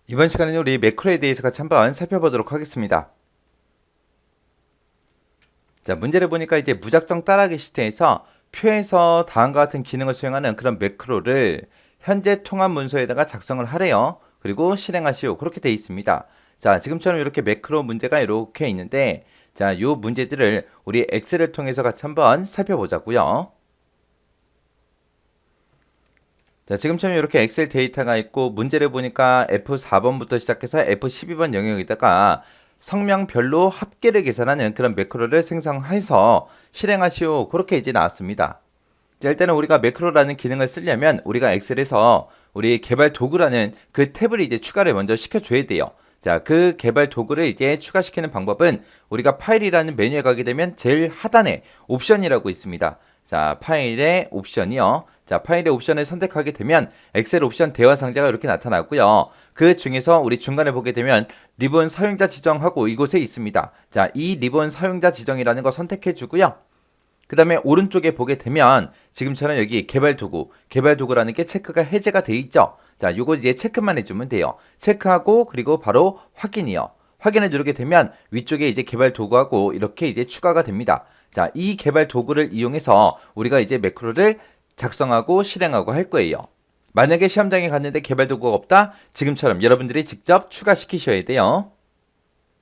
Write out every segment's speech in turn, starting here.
이번 시간에는 우리 매크로에 대해서 같이 한번 살펴보도록 하겠습니다. 자, 문제를 보니까 이제 무작정 따라하기 시트에서 표에서 다음과 같은 기능을 수행하는 그런 매크로를 현재 통합 문서에다가 작성을 하래요. 그리고 실행하시오. 그렇게 되어 있습니다. 자, 지금처럼 이렇게 매크로 문제가 이렇게 있는데, 자, 요 문제들을 우리 엑셀을 통해서 같이 한번 살펴보자고요. 자, 지금처럼 이렇게 엑셀 데이터가 있고 문제를 보니까 F4번부터 시작해서 F12번 영역에다가 성명별로 합계를 계산하는 그런 매크로를 생성해서 실행하시오. 그렇게 이제 나왔습니다. 자, 일단은 우리가 매크로라는 기능을 쓰려면 우리가 엑셀에서 우리 개발 도구라는 그 탭을 이제 추가를 먼저 시켜줘야 돼요. 자, 그 개발 도구를 이제 추가시키는 방법은 우리가 파일이라는 메뉴에 가게 되면 제일 하단에 옵션이라고 있습니다. 자, 파일의 옵션이요. 자, 파일의 옵션을 선택하게 되면 엑셀 옵션 대화 상자가 이렇게 나타났고요. 그 중에서 우리 중간에 보게 되면 리본 사용자 지정하고 이곳에 있습니다. 자, 이 리본 사용자 지정이라는 거 선택해 주고요. 그 다음에 오른쪽에 보게 되면 지금처럼 여기 개발 도구라는 게 체크가 해제가 돼 있죠. 자, 요거 이제 체크만 해주면 돼요. 체크하고 그리고 바로 확인이요. 확인을 누르게 되면 위쪽에 이제 개발 도구하고 이렇게 이제 추가가 됩니다. 자, 이 개발 도구를 이용해서 우리가 이제 매크로를 작성하고 실행하고 할 거예요. 만약에 시험장에 갔는데 개발 도구가 없다? 지금처럼 여러분들이 직접 추가시키셔야 돼요.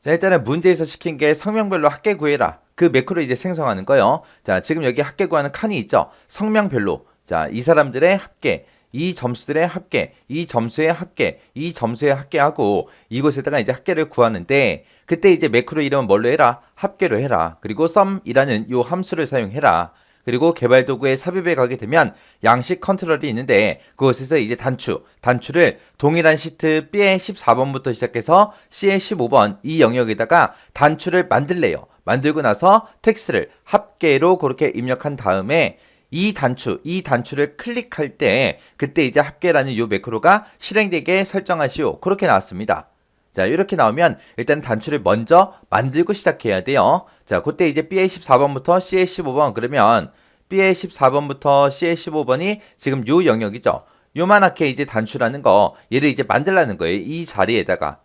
자, 일단은 문제에서 시킨 게 성명별로 합계 구해라. 그 매크로 이제 생성하는 거요. 자, 지금 여기 합계 구하는 칸이 있죠. 성명별로. 자, 이 사람들의 합계, 이 점수들의 합계, 이 점수의 합계, 이 점수의 합계하고 이곳에다가 이제 합계를 구하는데 그때 이제 매크로 이름은 뭘로 해라? 합계로 해라. 그리고 sum이라는 요 함수를 사용해라. 그리고 개발 도구에 삽입에 가게 되면 양식 컨트롤이 있는데 그곳에서 이제 단추를 동일한 시트 B의 14번부터 시작해서 C의 15번 이 영역에다가 단추를 만들래요. 만들고 나서 텍스트를 합계로 그렇게 입력한 다음에 이 단추를 클릭할 때 그때 이제 합계라는 요 매크로가 실행되게 설정하시오. 그렇게 나왔습니다. 자, 이렇게 나오면 일단 단추를 먼저 만들고 시작해야 돼요. 자, 그때 이제 B의 14번부터 C의 15번 그러면 B의 14번부터 C의 15번이 지금 요 영역이죠. 요만하게 이제 단추라는 거 얘를 이제 만들라는 거예요. 이 자리에다가.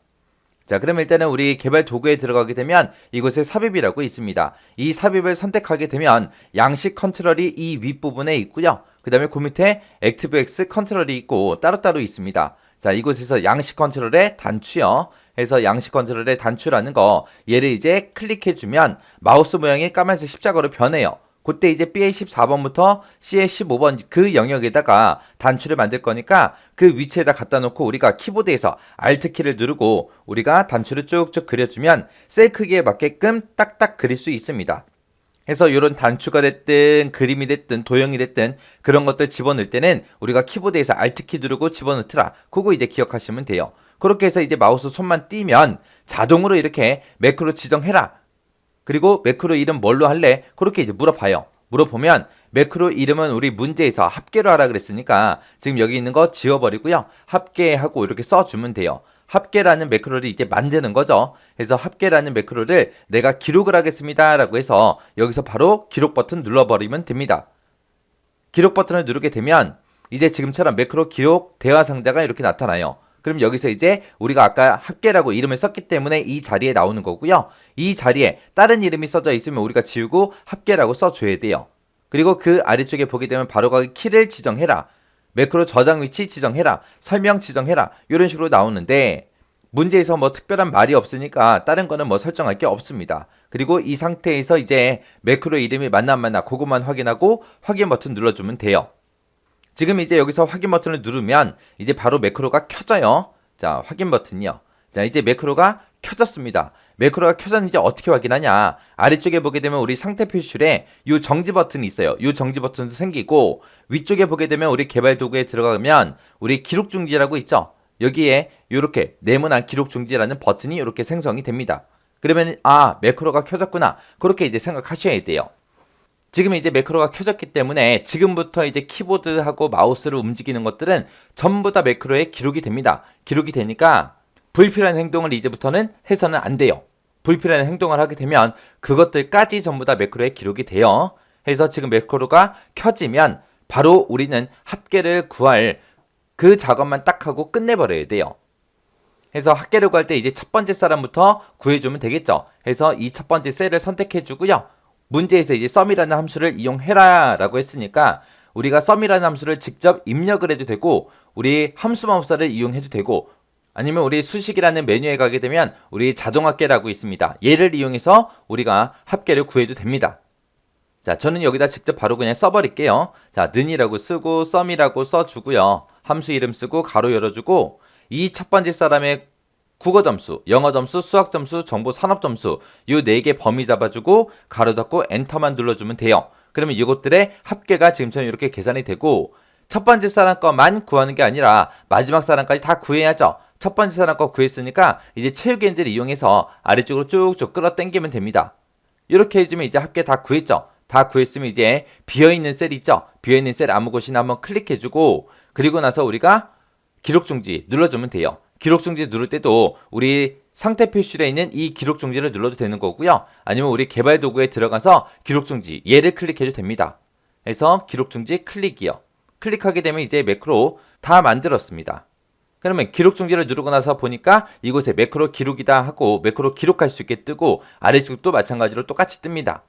자, 그럼 일단은 우리 개발 도구에 들어가게 되면 이곳에 삽입이라고 있습니다. 이 삽입을 선택하게 되면 양식 컨트롤이 이 윗부분에 있고요. 그 다음에 그 밑에 ActiveX 컨트롤이 있고 따로따로 있습니다. 자, 이곳에서 양식 컨트롤의 단추요. 해서 양식 컨트롤의 단추라는 거 얘를 이제 클릭해주면 마우스 모양이 까만색 십자가로 변해요. 그때 이제 B의 14번부터 C의 15번 그 영역에다가 단추를 만들 거니까 그 위치에다 갖다 놓고 우리가 키보드에서 Alt키를 누르고 우리가 단추를 쭉쭉 그려주면 셀 크기에 맞게끔 딱딱 그릴 수 있습니다. 해서 이런 단추가 됐든 그림이 됐든 도형이 됐든 그런 것들 집어넣을 때는 우리가 키보드에서 Alt키 누르고 집어넣더라. 그거 이제 기억하시면 돼요. 그렇게 해서 이제 마우스 손만 띄면 자동으로 이렇게 매크로 지정해라. 그리고 매크로 이름 뭘로 할래? 그렇게 이제 물어봐요. 물어보면 매크로 이름은 우리 문제에서 합계로 하라 그랬으니까 지금 여기 있는 거 지워버리고요. 합계하고 이렇게 써주면 돼요. 합계라는 매크로를 이제 만드는 거죠. 그래서 합계라는 매크로를 내가 기록을 하겠습니다 라고 해서 여기서 바로 기록 버튼 눌러버리면 됩니다. 기록 버튼을 누르게 되면 이제 지금처럼 매크로 기록 대화 상자가 이렇게 나타나요. 그럼 여기서 이제 우리가 아까 합계라고 이름을 썼기 때문에 이 자리에 나오는 거고요. 이 자리에 다른 이름이 써져 있으면 우리가 지우고 합계라고 써줘야 돼요. 그리고 그 아래쪽에 보게 되면 바로가기 키를 지정해라. 매크로 저장 위치 지정해라. 설명 지정해라. 이런 식으로 나오는데 문제에서 뭐 특별한 말이 없으니까 다른 거는 뭐 설정할 게 없습니다. 그리고 이 상태에서 이제 매크로 이름이 맞나 안 맞나 그것만 확인하고 확인 버튼 눌러주면 돼요. 지금 이제 여기서 확인 버튼을 누르면 이제 바로 매크로가 켜져요. 자, 확인 버튼이요. 자, 이제 매크로가 켜졌습니다. 매크로가 켜졌는지 어떻게 확인하냐? 아래쪽에 보게 되면 우리 상태 표시줄에 이 정지 버튼이 있어요. 이 정지 버튼도 생기고 위쪽에 보게 되면 우리 개발 도구에 들어가면 우리 기록 중지라고 있죠. 여기에 이렇게 네모난 기록 중지라는 버튼이 이렇게 생성이 됩니다. 그러면 매크로가 켜졌구나. 그렇게 이제 생각하셔야 돼요. 지금 이제 매크로가 켜졌기 때문에 지금부터 이제 키보드하고 마우스를 움직이는 것들은 전부 다 매크로에 기록이 됩니다. 기록이 되니까 불필요한 행동을 이제부터는 해서는 안 돼요. 불필요한 행동을 하게 되면 그것들까지 전부 다 매크로에 기록이 돼요. 해서 지금 매크로가 켜지면 바로 우리는 합계를 구할 그 작업만 딱 하고 끝내버려야 돼요. 해서 합계를 구할 때 이제 첫 번째 사람부터 구해주면 되겠죠. 해서 이 첫 번째 셀을 선택해주고요. 문제에서 이제 sum이라는 함수를 이용해라 라고 했으니까 우리가 sum이라는 함수를 직접 입력을 해도 되고 우리 함수 마법사를 이용해도 되고 아니면 우리 수식이라는 메뉴에 가게 되면 우리 자동 합계라고 있습니다. 얘를 이용해서 우리가 합계를 구해도 됩니다. 자, 저는 여기다 직접 바로 그냥 써버릴게요. 자, 는이라고 쓰고 sum이라고 써주고요. 함수 이름 쓰고 가로 열어주고 이 첫 번째 사람의 국어 점수, 영어 점수, 수학 점수, 정보 산업 점수 이 4개 범위 잡아주고 가로 닫고 엔터만 눌러주면 돼요. 그러면 이것들의 합계가 지금처럼 이렇게 계산이 되고 첫 번째 사람 거만 구하는 게 아니라 마지막 사람까지 다 구해야죠. 첫 번째 사람 거 구했으니까 이제 채우기 엔드를 이용해서 아래쪽으로 쭉쭉 끌어당기면 됩니다. 이렇게 해주면 이제 합계 다 구했죠. 다 구했으면 이제 비어있는 셀 있죠. 비어있는 셀 아무 곳이나 한번 클릭해주고 그리고 나서 우리가 기록 중지 눌러주면 돼요. 기록 중지 누를 때도 우리 상태 표시에 있는 이 기록 중지를 눌러도 되는 거고요. 아니면 우리 개발 도구에 들어가서 기록 중지 얘를 클릭해도 됩니다. 해서 기록 중지 클릭이요. 클릭하게 되면 이제 매크로 다 만들었습니다. 그러면 기록 중지를 누르고 나서 보니까 이곳에 매크로 기록이다 하고 매크로 기록할 수 있게 뜨고 아래쪽도 마찬가지로 똑같이 뜹니다.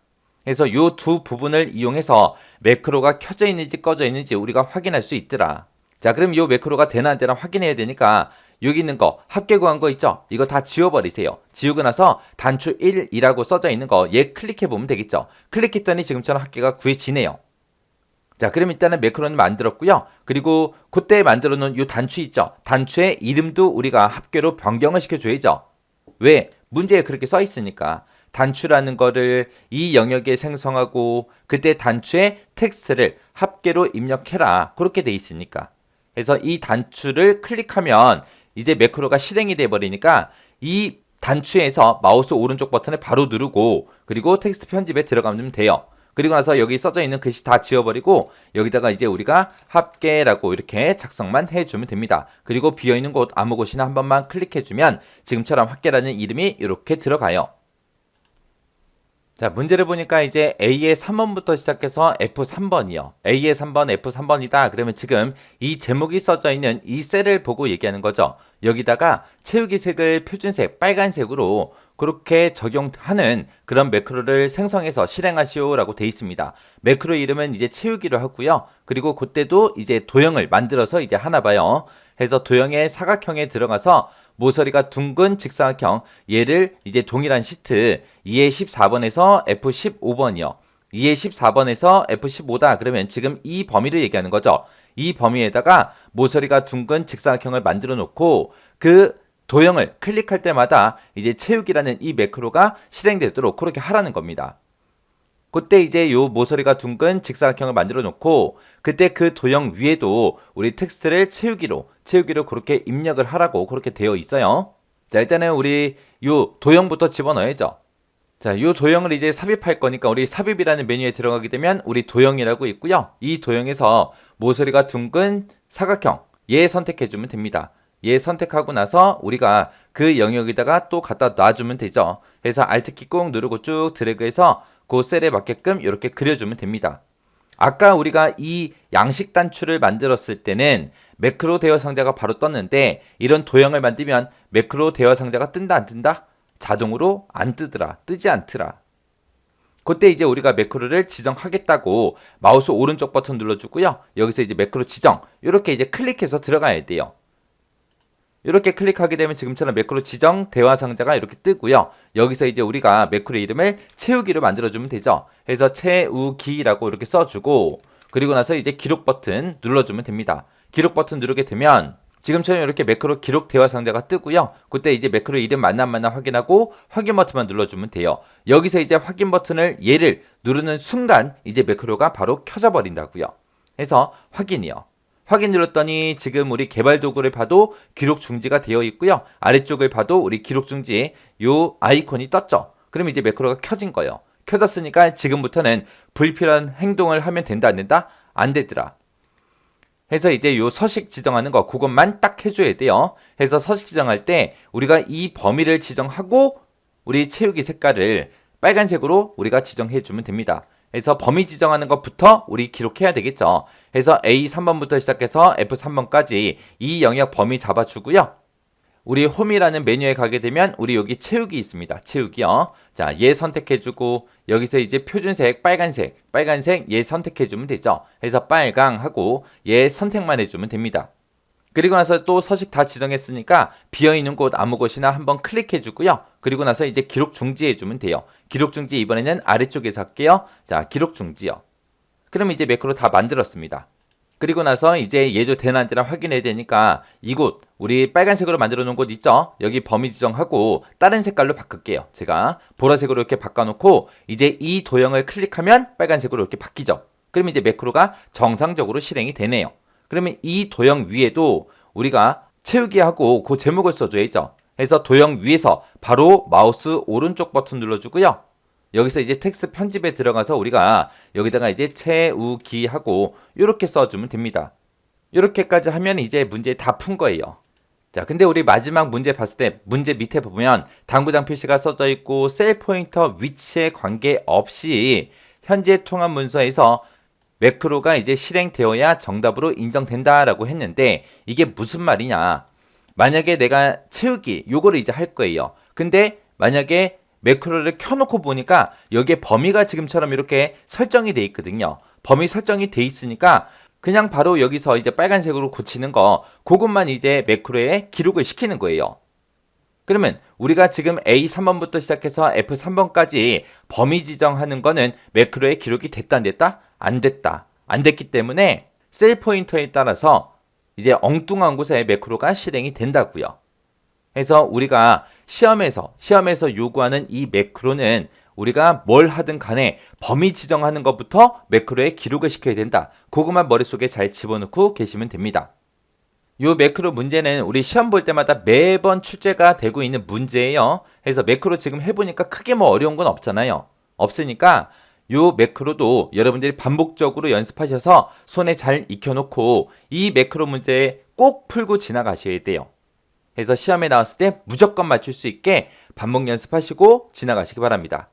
그래서 이 두 부분을 이용해서 매크로가 켜져 있는지 꺼져 있는지 우리가 확인할 수 있더라. 자, 그럼 이 매크로가 되나 안 되나 확인해야 되니까 여기 있는 거 합계 구한 거 있죠? 이거 다 지워버리세요. 지우고 나서 단추 1이라고 써져 있는 거 얘 클릭해보면 되겠죠? 클릭했더니 지금처럼 합계가 구해지네요. 자, 그럼 일단은 매크로는 만들었고요. 그리고 그때 만들어 놓은 이 단추 있죠? 단추의 이름도 우리가 합계로 변경을 시켜줘야죠. 왜? 문제에 그렇게 써 있으니까. 단추라는 거를 이 영역에 생성하고 그때 단추의 텍스트를 합계로 입력해라. 그렇게 돼 있으니까. 그래서 이 단추를 클릭하면 이제 매크로가 실행이 돼 버리니까 이 단추에서 마우스 오른쪽 버튼을 바로 누르고 그리고 텍스트 편집에 들어가면 돼요. 그리고 나서 여기 써져 있는 글씨 다 지워버리고 여기다가 이제 우리가 합계라고 이렇게 작성만 해주면 됩니다. 그리고 비어있는 곳 아무 곳이나 한 번만 클릭해주면 지금처럼 합계라는 이름이 이렇게 들어가요. 자, 문제를 보니까 이제 A의 3번부터 시작해서 F3번이요. A의 3번, F3번이다. 그러면 지금 이 제목이 써져 있는 이 셀을 보고 얘기하는 거죠. 여기다가 채우기 색을 표준색, 빨간색으로 그렇게 적용하는 그런 매크로를 생성해서 실행하시오라고 돼 있습니다. 매크로 이름은 이제 채우기로 하고요. 그리고 그때도 이제 도형을 만들어서 이제 하나 봐요. 해서 도형의 사각형에 들어가서 모서리가 둥근 직사각형 얘를 이제 동일한 시트 2의 14번에서 F15번이요. 2의 14번에서 F15다. 그러면 지금 이 범위를 얘기하는 거죠. 이 범위에다가 모서리가 둥근 직사각형을 만들어 놓고 그 도형을 클릭할 때마다 이제 채우기라는 이 매크로가 실행되도록 그렇게 하라는 겁니다. 그때 이제 요 모서리가 둥근 직사각형을 만들어 놓고 그때 그 도형 위에도 우리 텍스트를 채우기로 그렇게 입력을 하라고 그렇게 되어 있어요. 자, 일단은 우리 요 도형부터 집어넣어야죠. 자, 요 도형을 이제 삽입할 거니까 우리 삽입이라는 메뉴에 들어가게 되면 우리 도형이라고 있고요. 이 도형에서 모서리가 둥근 사각형 얘 선택해 주면 됩니다. 얘 선택하고 나서 우리가 그 영역에다가 또 갖다 놔주면 되죠. 그래서 Alt키 꾹 누르고 쭉 드래그해서 그 셀에 맞게끔 이렇게 그려주면 됩니다. 아까 우리가 이 양식 단추를 만들었을 때는 매크로 대화 상자가 바로 떴는데 이런 도형을 만들면 매크로 대화 상자가 뜬다 안 뜬다? 자동으로 안 뜨더라. 뜨지 않더라. 그때 이제 우리가 매크로를 지정하겠다고 마우스 오른쪽 버튼 눌러주고요. 여기서 이제 매크로 지정 이렇게 이제 클릭해서 들어가야 돼요. 이렇게 클릭하게 되면 지금처럼 매크로 지정 대화 상자가 이렇게 뜨고요. 여기서 이제 우리가 매크로 이름을 채우기로 만들어주면 되죠. 그래서 채우기라고 이렇게 써주고 그리고 나서 이제 기록 버튼 눌러주면 됩니다. 기록 버튼 누르게 되면 지금처럼 이렇게 매크로 기록 대화 상자가 뜨고요. 그때 이제 매크로 이름 맞나 확인하고 확인 버튼만 눌러주면 돼요. 여기서 이제 확인 버튼을 얘를 누르는 순간 이제 매크로가 바로 켜져 버린다고요. 해서 확인이요. 확인 눌렀더니 지금 우리 개발 도구를 봐도 기록 중지가 되어 있고요. 아래쪽을 봐도 우리 기록 중지 요 아이콘이 떴죠. 그럼 이제 매크로가 켜진 거예요. 켜졌으니까 지금부터는 불필요한 행동을 하면 된다 안 된다? 안 되더라. 해서 이제 요 서식 지정하는 거 그것만 딱 해줘야 돼요. 해서 서식 지정할 때 우리가 이 범위를 지정하고 우리 채우기 색깔을 빨간색으로 우리가 지정해 주면 됩니다. 그래서 범위 지정하는 것부터 우리 기록해야 되겠죠. 그래서 A3번부터 시작해서 F3번까지 이 영역 범위 잡아주고요. 우리 홈이라는 메뉴에 가게 되면 우리 여기 채우기 있습니다. 채우기요. 자, 얘 선택해주고 여기서 이제 표준색 빨간색 얘 선택해주면 되죠. 그래서 빨강하고 얘 선택만 해주면 됩니다. 그리고 나서 또 서식 다 지정했으니까 비어있는 곳 아무 곳이나 한번 클릭해주고요. 그리고 나서 이제 기록 중지해주면 돼요. 기록 중지 이번에는 아래쪽에서 할게요. 자, 기록 중지요. 그럼 이제 매크로 다 만들었습니다. 그리고 나서 이제 얘도 되는지랑 확인해야 되니까 이곳 우리 빨간색으로 만들어 놓은 곳 있죠? 여기 범위 지정하고 다른 색깔로 바꿀게요. 제가 보라색으로 이렇게 바꿔놓고 이제 이 도형을 클릭하면 빨간색으로 이렇게 바뀌죠. 그러면 이제 매크로가 정상적으로 실행이 되네요. 그러면 이 도형 위에도 우리가 채우기 하고 그 제목을 써줘야죠. 그래서 도형 위에서 바로 마우스 오른쪽 버튼 눌러주고요. 여기서 이제 텍스트 편집에 들어가서 우리가 여기다가 이제 채우기 하고 이렇게 써주면 됩니다. 이렇게까지 하면 이제 문제 다 푼 거예요. 자, 근데 우리 마지막 문제 봤을 때 문제 밑에 보면 당구장 표시가 써져 있고 셀 포인터 위치에 관계없이 현재 통합 문서에서 매크로가 이제 실행되어야 정답으로 인정된다라고 했는데 이게 무슨 말이냐? 만약에 내가 채우기 요거를 이제 할 거예요. 근데 만약에 매크로를 켜놓고 보니까 여기에 범위가 지금처럼 이렇게 설정이 돼 있거든요. 범위 설정이 돼 있으니까 그냥 바로 여기서 이제 빨간색으로 고치는 거 그것만 이제 매크로에 기록을 시키는 거예요. 그러면 우리가 지금 A3번부터 시작해서 F3번까지 범위 지정하는 거는 매크로에 기록이 됐다 안 됐다? 안 됐다. 안 됐기 때문에 셀 포인터에 따라서 이제 엉뚱한 곳에 매크로가 실행이 된다고요. 그래서 우리가 시험에서 요구하는 이 매크로는 우리가 뭘 하든 간에 범위 지정하는 것부터 매크로에 기록을 시켜야 된다. 그것만 머릿속에 잘 집어넣고 계시면 됩니다. 요 매크로 문제는 우리 시험 볼 때마다 매번 출제가 되고 있는 문제예요. 그래서 매크로 지금 해보니까 크게 뭐 어려운 건 없잖아요. 없으니까 요 매크로도 여러분들이 반복적으로 연습하셔서 손에 잘 익혀놓고 이 매크로 문제 꼭 풀고 지나가셔야 돼요. 그래서 시험에 나왔을 때 무조건 맞출 수 있게 반복 연습하시고 지나가시기 바랍니다.